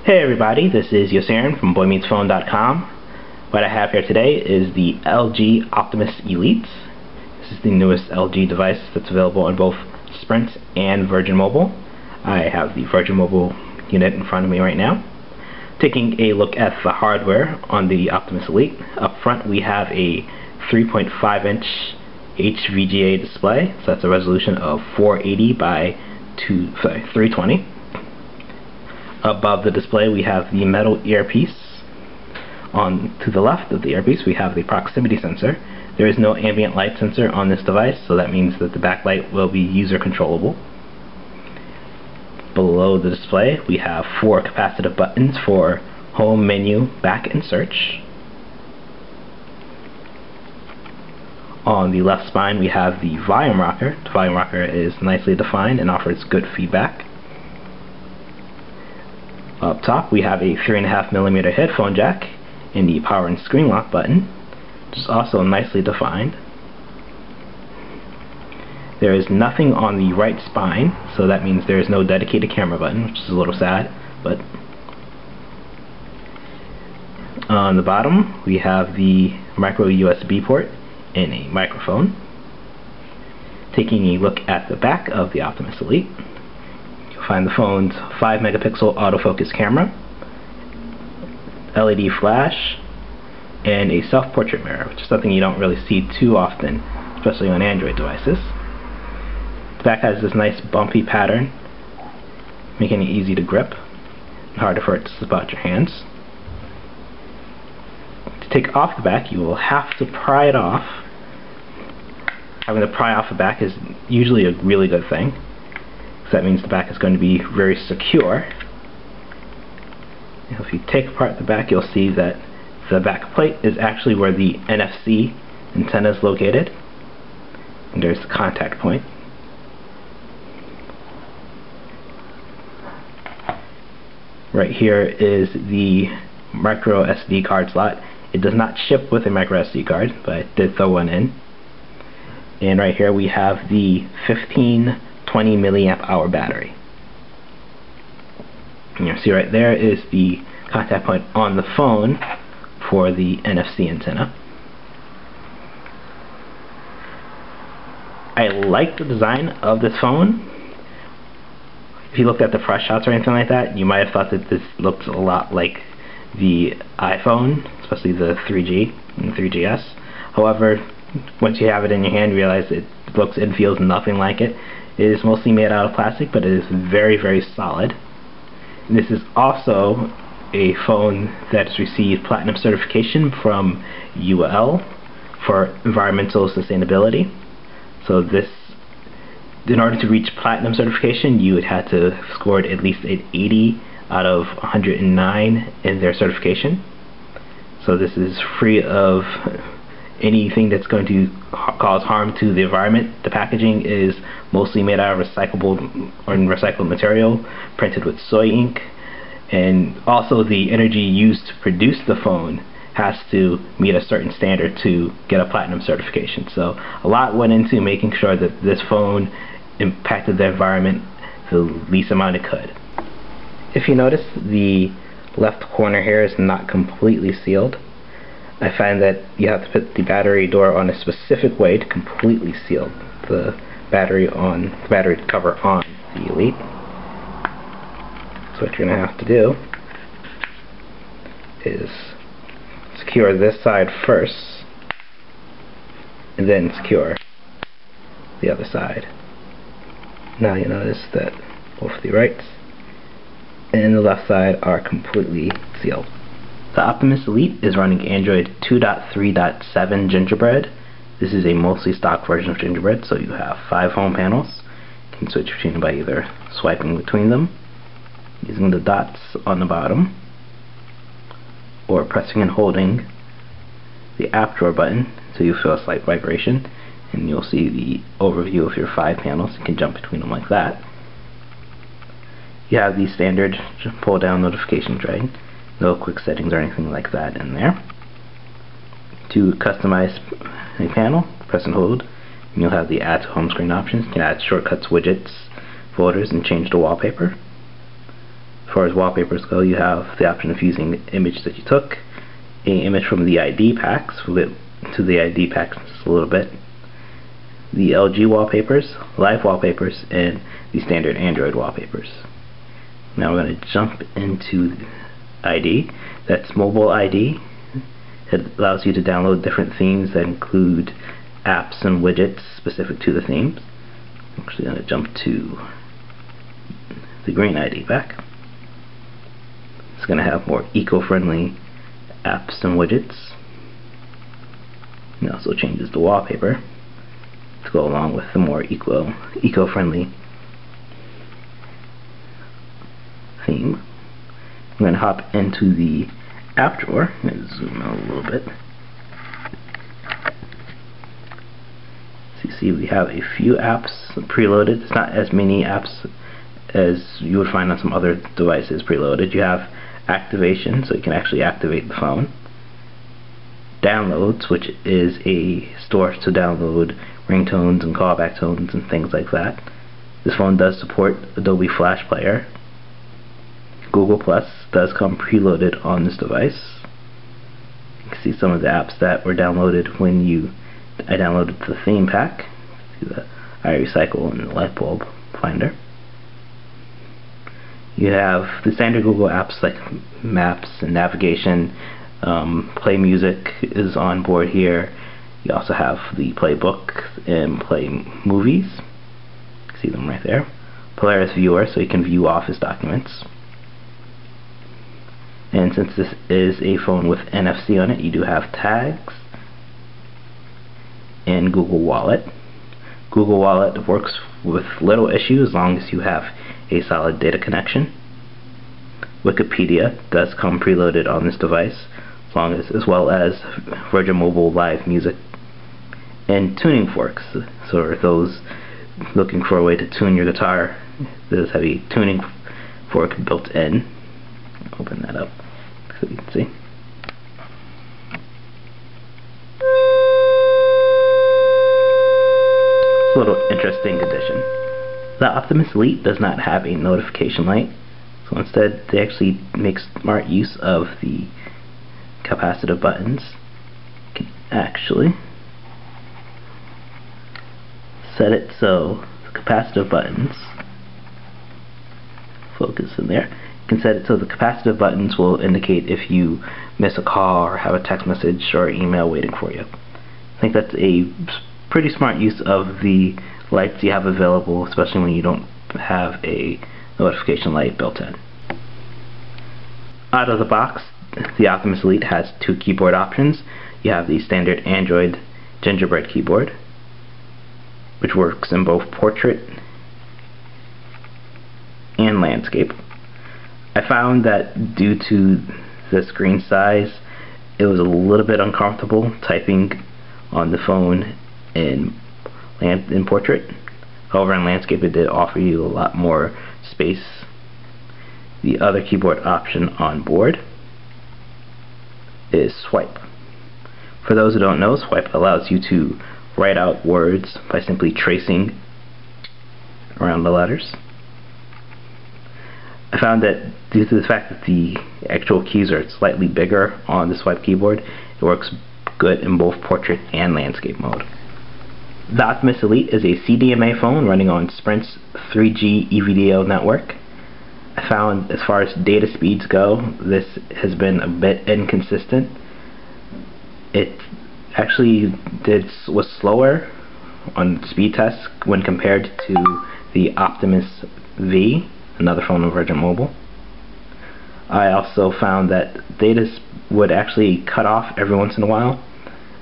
Hey everybody, this is Yosarin from BoyMeetsPhone.com. What I have here today is the LG Optimus Elite. This is the newest LG device that's available on both Sprint and Virgin Mobile. I have the Virgin Mobile unit in front of me right now. Taking a look at the hardware on the Optimus Elite. Up front we have a 3.5-inch HVGA display, so that's a resolution of 480 by 320. Above the display we have the metal earpiece. To the left of the earpiece we have the proximity sensor. There is no ambient light sensor on this device, so that means that the backlight will be user controllable. Below the display we have 4 capacitive buttons for home, menu, back, and search. On the left spine we have the volume rocker. The volume rocker is nicely defined and offers good feedback. Up top we have a 3.5mm headphone jack and the power and screen lock button, which is also nicely defined. There is nothing on the right spine, so that means there is no dedicated camera button, which is a little sad. But on the bottom we have the micro USB port and a microphone. Taking a look at the back of the Optimus Elite, find the phone's 5-megapixel autofocus camera, LED flash, and a self-portrait mirror, which is something you don't really see too often, especially on Android devices. The back has this nice bumpy pattern, making it easy to grip and harder for it to slip out your hands. To take off the back you will have to pry it off. Having to pry off the back is usually a really good thing, so that means the back is going to be very secure. Now, if you take apart the back, you'll see that the back plate is actually where the NFC antenna is located, and there's the contact point. Right here is the micro SD card slot. It does not ship with a micro SD card, but I did throw one in. And right here we have the 1520 milliamp hour battery. And you'll see right there is the contact point on the phone for the NFC antenna. I like the design of this phone. If you looked at the press shots or anything like that, you might have thought that this looked a lot like the iPhone, especially the 3G and 3GS. However, once you have it in your hand, you realize it looks and feels nothing like it. It is mostly made out of plastic, but it is very, very solid. And this is also a phone that has received platinum certification from UL for environmental sustainability. So this, in order to reach platinum certification, you would have to have scored at least an 80 out of 109 in their certification. So this is free of anything that's going to cause harm to the environment. The packaging is mostly made out of recycled material, printed with soy ink, and also the energy used to produce the phone has to meet a certain standard to get a platinum certification. So a lot went into making sure that this phone impacted the environment the least amount it could. If you notice, the left corner here is not completely sealed. I find that you have to put the battery door on a specific way to completely seal the battery cover on the Elite. So what you're going to have to do is secure this side first, and then secure the other side. Now you notice that both the right and the left side are completely sealed. The Optimus Elite is running Android 2.3.7 Gingerbread. This is a mostly stock version of Gingerbread, so you have 5 home panels. You can switch between them by either swiping between them, using the dots on the bottom, or pressing and holding the app drawer button so you feel a slight vibration, and you'll see the overview of your 5 panels. You can jump between them like that. You have the standard pull down notification tray. No quick settings or anything like that in there. To customize a panel, press and hold, and you'll have the add to home screen options. You can add shortcuts, widgets, folders, and change the wallpaper. As far as wallpapers go, you have the option of using an image that you took, an image from the ID packs. We'll get to the ID packs in just a little bit. The LG wallpapers, live wallpapers, and the standard Android wallpapers. Now we're going to jump into ID. That's mobile ID. It allows you to download different themes that include apps and widgets specific to the themes. I'm actually going to jump to the green ID pack. It's going to have more eco-friendly apps and widgets. It also changes the wallpaper to go along with the more eco-friendly theme. I'm going to hop into the app drawer. I'm going to zoom out a little bit. So you see we have a few apps preloaded. It's not as many apps as you would find on some other devices preloaded. You have activation, so you can actually activate the phone. Downloads, which is a store to download ringtones and callback tones and things like that. This phone does support Adobe Flash Player. Google Plus does come preloaded on this device. You can see some of the apps that were downloaded when I downloaded the theme pack. See the iRecycle and the light bulb finder. You have the standard Google apps like Maps and Navigation. Play Music is on board here. You also have the Playbook and Play Movies. See them right there. Polaris Viewer, so you can view Office documents. And since this is a phone with NFC on it, you do have tags and Google Wallet. Google Wallet works with little issue as long as you have a solid data connection. Wikipedia does come preloaded on this device, as well as Virgin Mobile Live Music and tuning forks. So for those looking for a way to tune your guitar, this have a tuning fork built in. Open that up so you can see. It's a little interesting addition. The Optimus Elite does not have a notification light, so instead they actually make smart use of the capacitive buttons. You can actually set it so the capacitive buttons focus in there. You can set it so the capacitive buttons will indicate if you miss a call or have a text message or email waiting for you. I think that's a pretty smart use of the lights you have available, especially when you don't have a notification light built in. Out of the box, the Optimus Elite has two keyboard options. You have the standard Android Gingerbread keyboard, which works in both portrait and landscape. I found that due to the screen size, it was a little bit uncomfortable typing on the phone in portrait. However, in landscape it did offer you a lot more space. The other keyboard option on board is swipe. For those who don't know, swipe allows you to write out words by simply tracing around the letters. I found that due to the fact that the actual keys are slightly bigger on the swipe keyboard, it works good in both portrait and landscape mode. The Optimus Elite is a CDMA phone running on Sprint's 3G EVDO network. I found as far as data speeds go, this has been a bit inconsistent. It actually was slower on speed tests when compared to the Optimus V, another phone on Virgin Mobile. I also found that data would actually cut off every once in a while.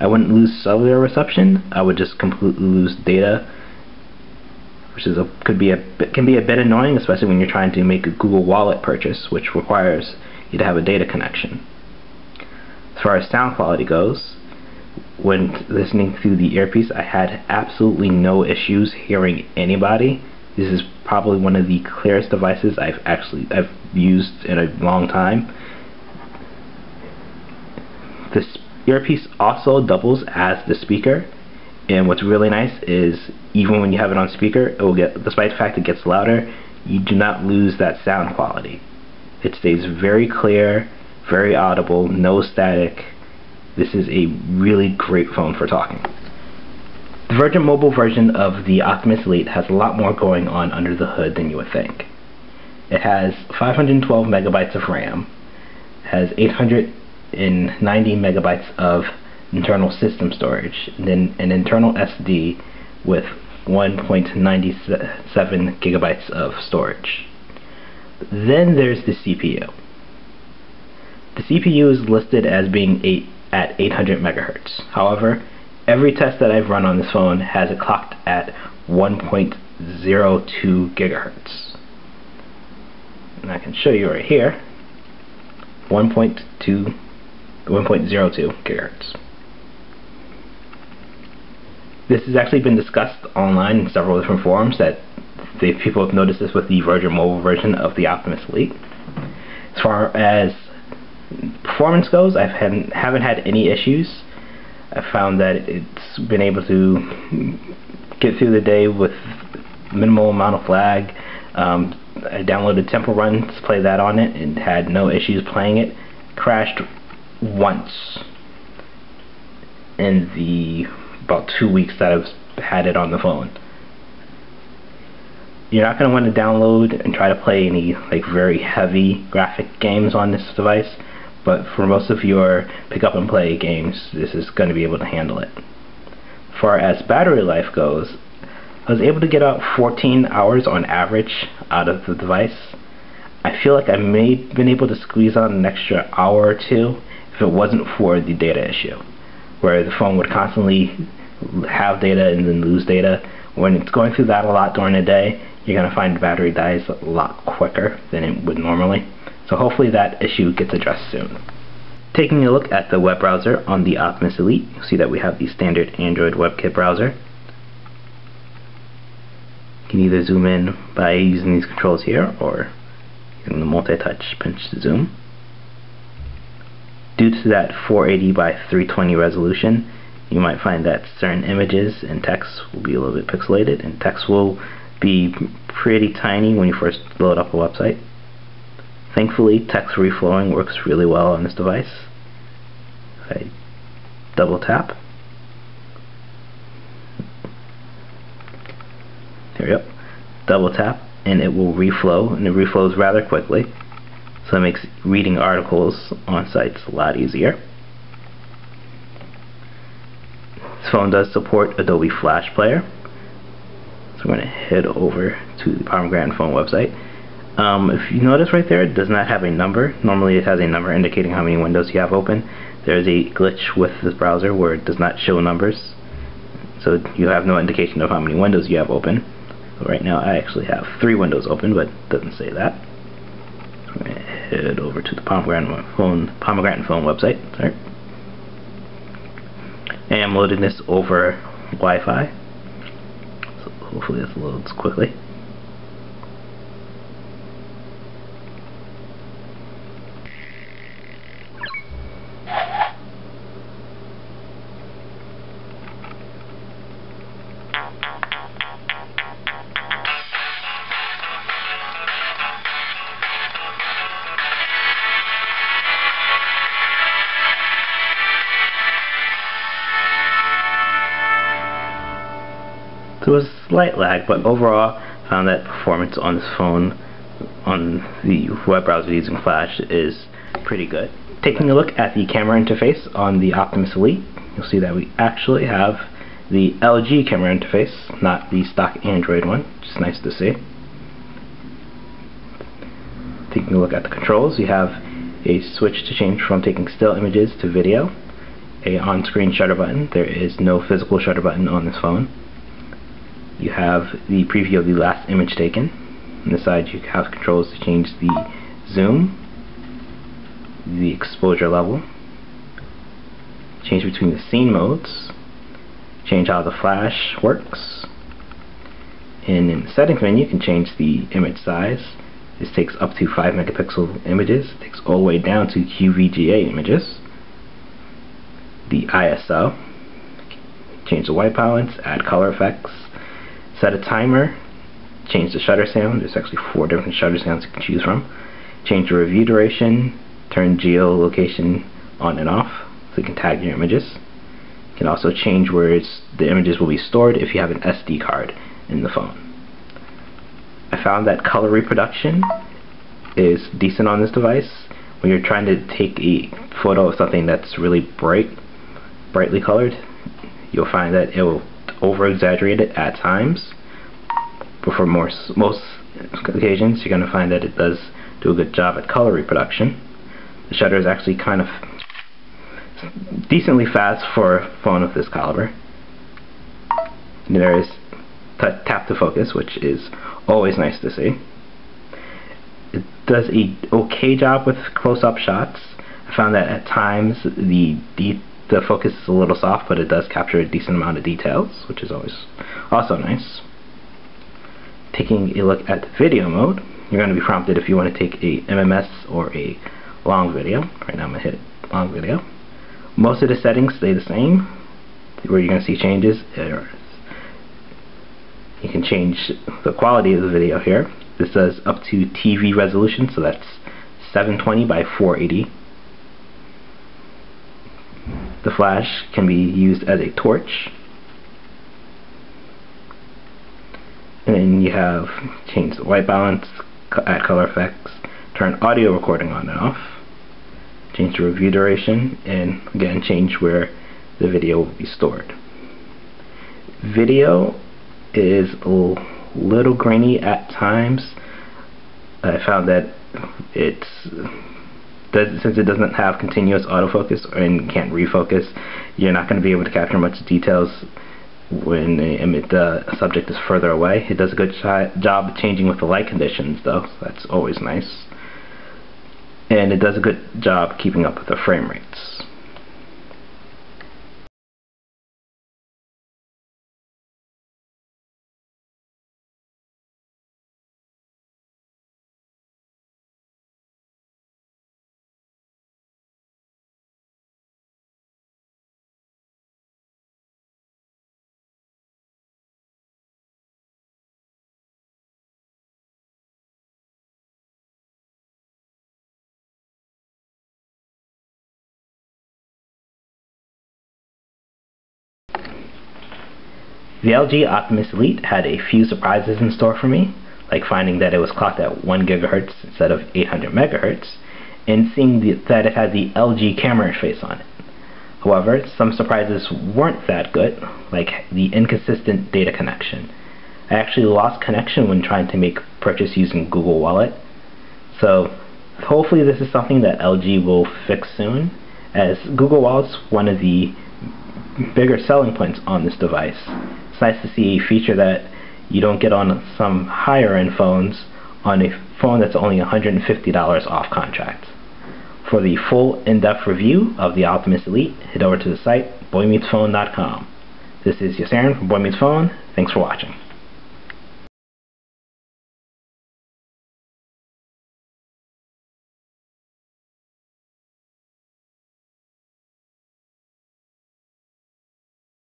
I wouldn't lose cellular reception, I would just completely lose data, which can be a bit annoying, especially when you're trying to make a Google Wallet purchase, which requires you to have a data connection. As far as sound quality goes, when listening through the earpiece, I had absolutely no issues hearing anybody. This is probably one of the clearest devices I've used in a long time. This earpiece also doubles as the speaker, and what's really nice is even when you have it on speaker, it will get, despite the fact it gets louder, you do not lose that sound quality. It stays very clear, very audible, no static. This is a really great phone for talking. The Virgin Mobile version of the Optimus Elite has a lot more going on under the hood than you would think. It has 512 megabytes of RAM, has 890 megabytes of internal system storage, and then an internal SD with 1.97 gigabytes of storage. Then there's the CPU. The CPU is listed as being at 800 megahertz. However, every test that I've run on this phone has it clocked at 1.02 gigahertz. And I can show you right here, 1.02 gigahertz. This has actually been discussed online in several different forums that people have noticed this with the Virgin Mobile version of the Optimus Elite. As far as performance goes, I haven't had any issues. I found that it's been able to get through the day with minimal amount of lag. I downloaded Temple Run to play that on it and had no issues playing it. Crashed once in the about 2 weeks that I've had it on the phone. You're not going to want to download and try to play any very heavy graphic games on this device, but for most of your pick up and play games, this is going to be able to handle it. As far as battery life goes, I was able to get out 14 hours on average out of the device. I feel like I may have been able to squeeze out an extra hour or two if it wasn't for the data issue, where the phone would constantly have data and then lose data. When it's going through that a lot during the day, you're going to find the battery dies a lot quicker than it would normally. So hopefully that issue gets addressed soon. Taking a look at the web browser on the Optimus Elite, you'll see that we have the standard Android WebKit browser. You can either zoom in by using these controls here or using the multi-touch pinch to zoom. Due to that 480 by 320 resolution, you might find that certain images and text will be a little bit pixelated, and text will be pretty tiny when you first load up a website. Thankfully, text reflowing works really well on this device. If I double tap, there we go, double tap, and it will reflow, and it reflows rather quickly, so it makes reading articles on sites a lot easier. This phone does support Adobe Flash Player, so we're going to head over to the Pomegranate Phone website. If you notice right there, it does not have a number. Normally it has a number indicating how many windows you have open. There is a glitch with this browser where it does not show numbers, so you have no indication of how many windows you have open. So right now I actually have 3 windows open, but it doesn't say that. So we're going to head over to the Pomegranate Phone website. Sorry. And I'm loading this over Wi-Fi, so hopefully this loads quickly. There was a slight lag, but overall I found that performance on this phone on the web browser using Flash is pretty good. Taking a look at the camera interface on the Optimus Elite, you'll see that we actually have the LG camera interface, not the stock Android one, which is nice to see. Taking a look at the controls, you have a switch to change from taking still images to video, a on-screen shutter button. There is no physical shutter button on this phone. You have the preview of the last image taken. On the side you have controls to change the zoom, the exposure level, change between the scene modes, change how the flash works, and in the settings menu you can change the image size. This takes up to 5 megapixel images, it takes all the way down to QVGA images. The ISO, change the white balance, add color effects, set a timer, change the shutter sound. There's actually 4 different shutter sounds you can choose from. change the review duration, turn geolocation on and off so you can tag your images. You can also change where the images will be stored if you have an SD card in the phone. I found that color reproduction is decent on this device. When you're trying to take a photo of something that's really brightly colored, you'll find that it will over-exaggerate it at times, but for most occasions you're going to find that it does do a good job at color reproduction. The shutter is actually kind of decently fast for a phone of this caliber. And there is tap to focus, which is always nice to see. It does a okay job with close-up shots. I found that at times the focus is a little soft, but it does capture a decent amount of details, which is always also nice. Taking a look at video mode, you're going to be prompted if you want to take a MMS or a long video. Right now I'm going to hit long video. Most of the settings stay the same. Where you're going to see changes, you can change the quality of the video here. This says up to TV resolution, so that's 720 by 480. The flash can be used as a torch. And then you have change the white balance, add color effects, turn audio recording on and off, change the review duration, and again change where the video will be stored. Video is a little grainy at times. I found that since it doesn't have continuous autofocus and can't refocus, you're not going to be able to capture much details when the subject is further away. It does a good job of changing with the light conditions though, so that's always nice. And it does a good job keeping up with the frame rates. The LG Optimus Elite had a few surprises in store for me, like finding that it was clocked at 1 GHz instead of 800 MHz, and seeing that it had the LG camera interface on it. However, some surprises weren't that good, like the inconsistent data connection. I actually lost connection when trying to make purchase using Google Wallet, so hopefully this is something that LG will fix soon, as Google Wallet's one of the bigger selling points on this device. It's nice to see a feature that you don't get on some higher end phones on a phone that's only $150 off contract. For the full in-depth review of the Optimus Elite, head over to the site boymeetsphone.com. This is Yasarin from Boy Meets Phone. Thanks for watching.